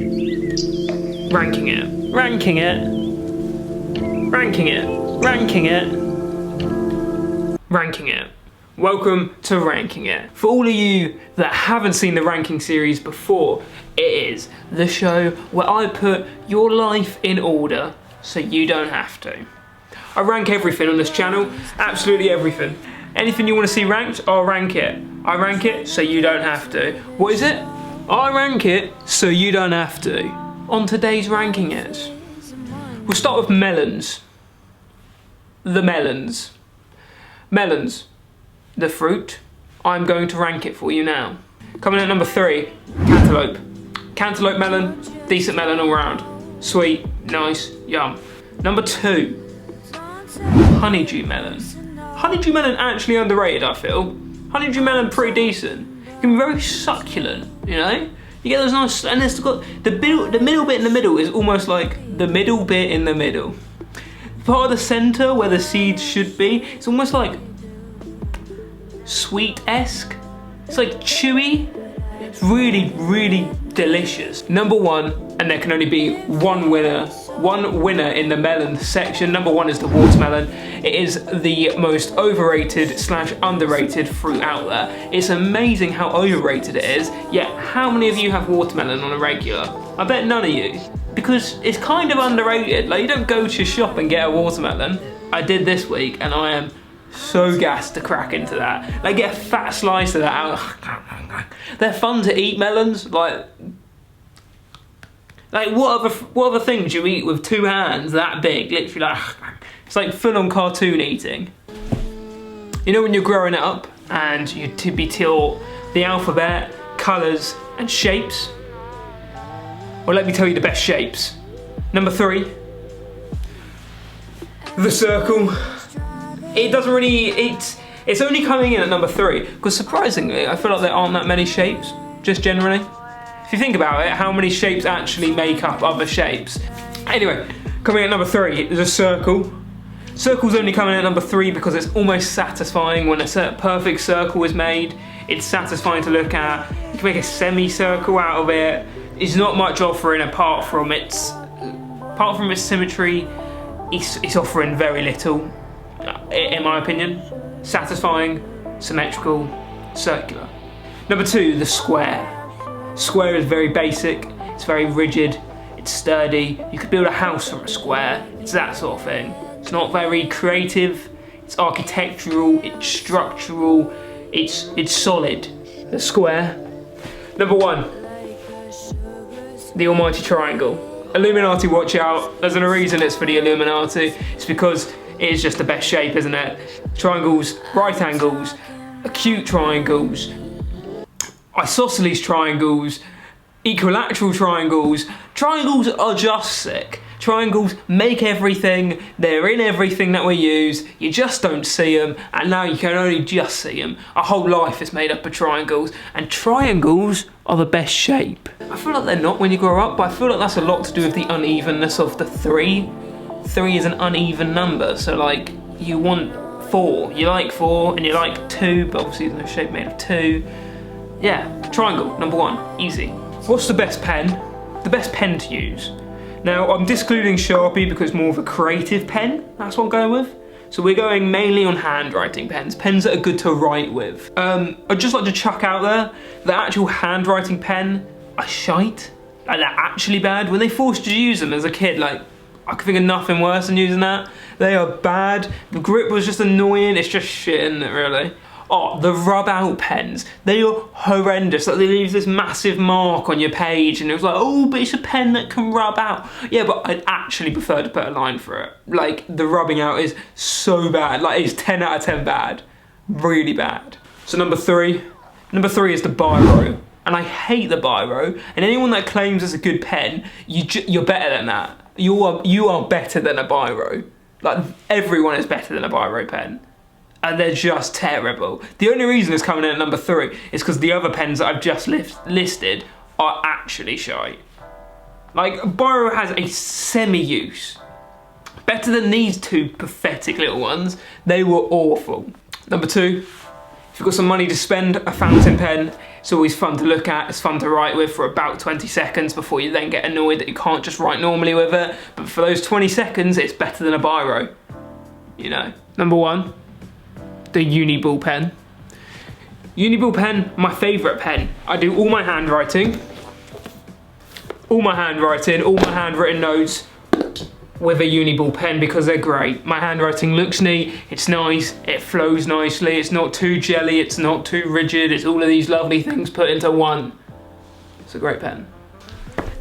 Ranking it, ranking it, ranking it, ranking it, ranking it. Welcome to Ranking It. For all of you that haven't seen the ranking series before, it is the show where I put your life in order so you don't have to. I rank everything on this channel, absolutely everything. Anything you want to see ranked, I'll rank it. I rank it so you don't have to. What is it? I rank it so you don't have to. On today's ranking is, we'll start with melons. The melons. Melons, the fruit. I'm going to rank it for you now. Coming in at number 3, cantaloupe. Cantaloupe melon, decent melon all round. Sweet, nice, yum. Number 2, honeydew melon. Honeydew melon actually underrated, I feel. Honeydew melon pretty decent. It can be very succulent, you know? You get those nice, and it's got the middle bit in the middle is almost like the middle bit in the middle. Part of the centre where the seeds should be, it's almost like sweet-esque. It's like chewy. It's really, really delicious. Number 1, and there can only be one winner in the melon section. Number 1 is the watermelon. It is the most overrated / underrated fruit out there. It's amazing how overrated it is, yet how many of you have watermelon on a regular? I bet none of you, because it's kind of underrated. Like, you don't go to your shop and get a watermelon. I did this week and I am so gassed to crack into that. Like, get a fat slice of that out. They're fun to eat, melons. Like what other things you eat with 2 hands that big? Literally, like, it's like full-on cartoon eating. You know when you're growing up and you'd be taught the alphabet, colours and shapes? Well, let me tell you the best shapes. Number 3, the circle. It doesn't really, it's only coming in at number 3, because surprisingly, I feel like there aren't that many shapes, just generally. If you think about it, how many shapes actually make up other shapes? Anyway, coming in at number 3 is a circle. Circle's only coming in at number 3 because it's almost satisfying when a perfect circle is made. It's satisfying to look at. You can make a semicircle out of it. It's not much offering apart from its symmetry. It's offering very little, in my opinion. Satisfying, symmetrical, circular. Number 2, the square. Square is very basic, it's very rigid, it's sturdy. You could build a house from a square. It's that sort of thing. It's not very creative, it's architectural, it's structural, it's solid. The square. Number 1, the almighty triangle. Illuminati, watch out. There's a reason it's for the Illuminati. It's because it is just the best shape, isn't it? Triangles, right angles, acute triangles, isosceles triangles, equilateral triangles. Triangles are just sick. Triangles make everything, they're in everything that we use, you just don't see them, and now you can only just see them. Our whole life is made up of triangles, and triangles are the best shape. I feel like they're not when you grow up, but I feel like that's a lot to do with the unevenness of the 3. 3 is an uneven number, so like, you want 4. You like 4, and you like 2, but obviously there's no shape made of 2. Yeah, triangle, number 1, easy. What's the best pen? The best pen to use. Now, I'm discluding Sharpie because it's more of a creative pen. That's what I'm going with. So we're going mainly on handwriting pens, pens that are good to write with. I'd just like to chuck out there, the actual handwriting pen are shite. Like, they're actually bad. When they forced you to use them as a kid, like, I could think of nothing worse than using that. They are bad. The grip was just annoying. It's just shit, isn't it, really? Oh, the rub out pens, they are horrendous. Like, they leave this massive mark on your page and it was like, oh, but it's a pen that can rub out. Yeah, but I'd actually prefer to put a line for it. Like, the rubbing out is so bad. Like, it's 10 out of 10 bad. Really bad. So number 3 is the biro. And I hate the biro. And anyone that claims it's a good pen, you're better than that. You are better than a biro. Like, everyone is better than a biro pen. And they're just terrible. The only reason it's coming in at number 3 is because the other pens that I've just listed are actually shite. Like, biro has a semi-use. Better than these 2 pathetic little ones. They were awful. Number 2, if you've got some money to spend, a fountain pen. It's always fun to look at, it's fun to write with for about 20 seconds before you then get annoyed that you can't just write normally with it. But for those 20 seconds, it's better than a biro, you know. Number 1, the Uni Ball pen. Uni Ball pen, my favourite pen. I do all my handwriting, all my handwritten notes with a Uni Ball pen because they're great. My handwriting looks neat, it's nice, it flows nicely, it's not too jelly, it's not too rigid, it's all of these lovely things put into one. It's a great pen.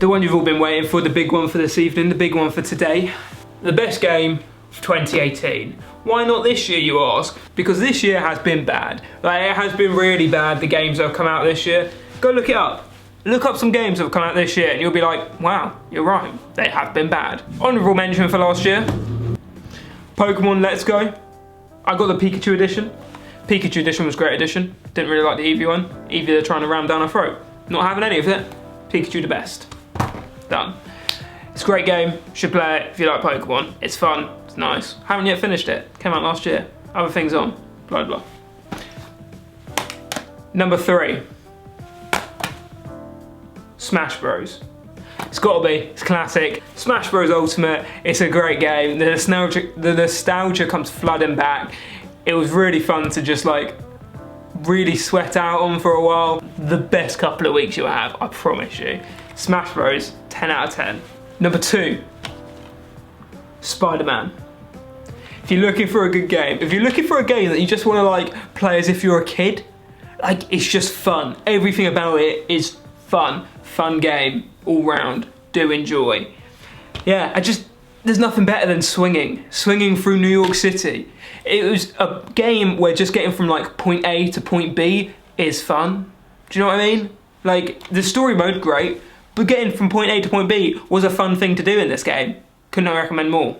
The one you've all been waiting for, the big one for this evening, the big one for today. The best game of 2018. Why not this year, you ask? Because this year has been bad. Like, it has been really bad, the games that have come out this year. Go look it up. Look up some games that have come out this year and you'll be like, wow, you're right, they have been bad. Honourable mention for last year, Pokemon Let's Go. I got the Pikachu edition. Pikachu edition was a great edition. Didn't really like the Eevee one. Eevee they're trying to ram down our throat. Not having any of it. Pikachu the best. Done. It's a great game, should play it if you like Pokemon. It's fun, it's nice. Haven't yet finished it, came out last year. Other things on, blah blah. Number 3. Smash Bros. It's gotta be, it's classic. Smash Bros Ultimate, it's a great game. The nostalgia comes flooding back. It was really fun to just like, really sweat out on for a while. The best couple of weeks you'll have, I promise you. Smash Bros, 10 out of 10. Number 2, Spider-Man. If you're looking for a good game, if you're looking for a game that you just wanna like play as if you're a kid, like it's just fun. Everything about it is fun. Fun game, all round, do enjoy. Yeah, there's nothing better than swinging through New York City. It was a game where just getting from like point A to point B is fun. Do you know what I mean? Like, the story mode, great, but getting from point A to point B was a fun thing to do in this game. Couldn't recommend more.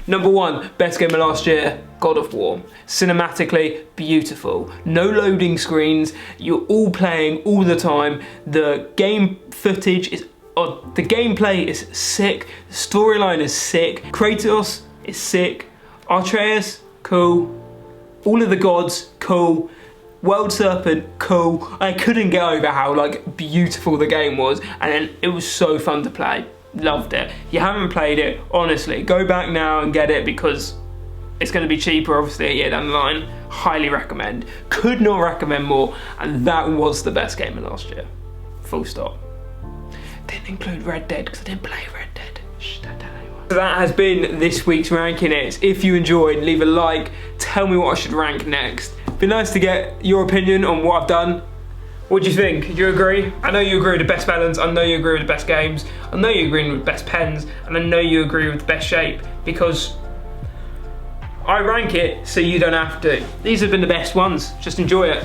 Number 1, best game of last year, God of War. Cinematically beautiful. No loading screens, you're all playing all the time. The game footage is, the gameplay is sick. The storyline is sick. Kratos is sick. Atreus, cool. All of the gods, cool. World Serpent, cool. I couldn't get over how like beautiful the game was, and then it was so fun to play. Loved it. If you haven't played it, honestly, go back now and get it because it's going to be cheaper obviously a year down the line. Highly recommend. Could not recommend more, and that was the best game of last year. Full stop. Didn't include Red Dead because I didn't play Red Dead. Shh, don't tell anyone. So that has been this week's ranking it. If you enjoyed, leave a like, tell me what I should rank next. It'd be nice to get your opinion on what I've done. What do you think? Do you agree? I know you agree with the best melons, I know you agree with the best games, I know you agree with the best pens, and I know you agree with the best shape, because I rank it so you don't have to. These have been the best ones, just enjoy it.